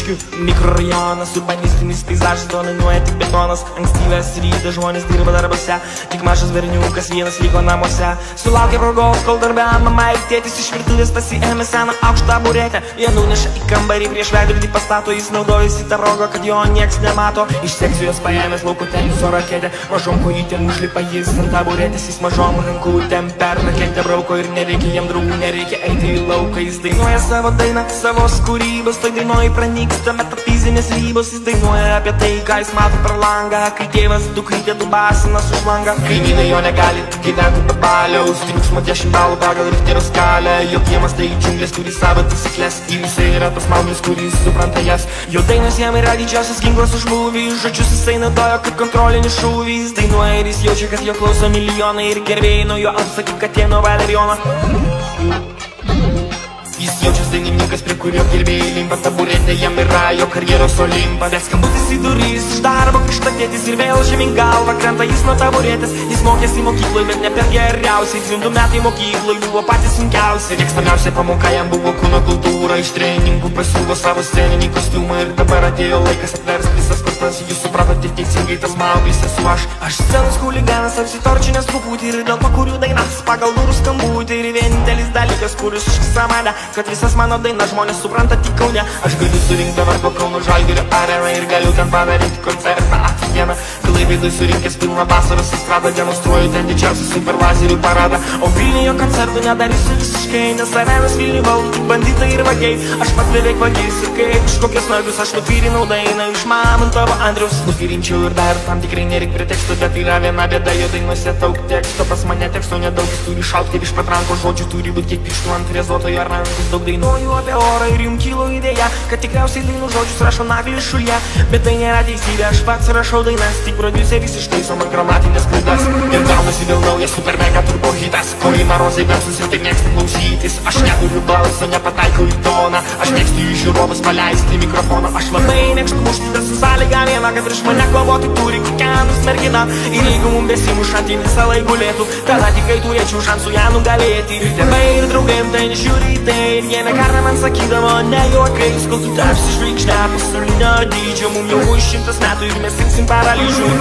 Radviliškių mikrorajonas, urbanistinis peizažas dominuoja tik betonas. Ankstyvas rytas žmonės dirba darbose, tik mažas berniukas vienas liko namuose. Sulaukė progos, kol darbė mama ir tėtis iš virtuvės pasiėmė seną aukštą buretę. Jie nuneša į kambarį prieš veidrodį pastato, jis naudojasi tą progą, kad jo nieks nemato. Iš sekcijos paėmęs lauko teniso raketę, mažom kojytėm užlipa jis ant taburetės, jis mažom rankutėm per raketę brauko ir nereikia jam draugų, nereikia eiti į lauką. Jis dainuoja savo dainą, savo kūrybos, tai dainuoja pranyksta metafizinės ribos. Jis dainuoja apie tai, ką jis mato per langą, kai tėvas dukrytė dubasinas už langą. Kaimynai jo negali gyventi be baliaus, triukšmo 10 balų pagal Richterio skalę. Jo kiemas tai džiunglės turi savo taisyklės, ir jisai yra tas maulis, kuris supranta jas. Jo dainos jam yra didžiausias ginklas už būvį, žodžius jisai naudoja kaip kontrolinį šūvį. Jis dainuoja ir jis jaučia, kad jo klauso milijonai ir gerbėjai nuo jo atsakyk, kad jie nuo Valerijono. Jis jaučias dainininkas, prie kurio gerbėjai limpa, taburetė jam yra jo karjeros olimpas. Bet skambutis į duris, iš darbo grįžta tėtis ir vėl žemyn galva krenta jis nuo taburetės. Jis mokėsi mokykloj, bet ne per geriausiai, 2 metai mokykloj buvo patys sunkiausi. Mėgstamiausia pamoka jam buvo kūno kultūra, iš treningų pasiūlo savo sceninį kostiumą. Ir dabar atėjo laikas atvers visas kortas, jūs supratote teisingai, tas mauglis esu aš. Aš scenos huliganas, apsitorčinės truputį ir dėl pakurių dainas pagal durų skambutį. Ir vienintelis dalykas, kuris užkisa mane, kad visas mano dainas žmonės supranta tik Kaune. Aš galiu surinkti dabar po Kauno Žalgirio areną ir galiu ten padaryti koncertą dieną. Klaipėdoj surinkęs pilną vasaros estradą, demonstruoju ten didžiausią superlazerių paradą. O Vilniuje koncertų nedarysiu visiškai, nes arenas Vilniuje valdo tik banditai ir vagiai. Aš pats beveik vagys ir kaip kažkokias nagus aš nufyrinau dainą iš Mamontovo Andriaus. Nufyrinčiau ir dar tam tikrai nereik preteksto, bet yra viena bėda, jo dainuose daug teksto. Pas mane teksto nedaug, jis turi šaukti ir iš patranko žodžių turi būti kiek pirštų ant rezotojo ar rankos. Daug dainuoju apie orą ir jums kilo idėja, kad tikriausiai dainų žodžius rašo Naglis Šulė. Bet tai nėra teisybė, aš pats rašau dainas, tik prodiuseris ištaiso man gramatinės klaidas. Ir gaunasi vėl naujas super mega turbo hitas, kurį marozai versus ir taip mėgsta klausytis. Aš neturiu balso, nepataikau į toną, aš mėgstu į žiūrovus paleisti mikrofoną. Aš labai mėgstu mušti, bet su sąlyga viena, kad prieš mane kovoti turi kiekvienas mergina. Ir jeigu mum besimušant į visą laiką gulėtų, tada tikrai turėčiau šansų ją nugalėti. Ir tėvai ir draugai tai nežiūri į tai, ir jie ne kartą man sakydavo ne juokais, kol tu tapsi žvaigždę pasaulinio dydžio. Mum jau 100 metų ir mes imsim paralyžių.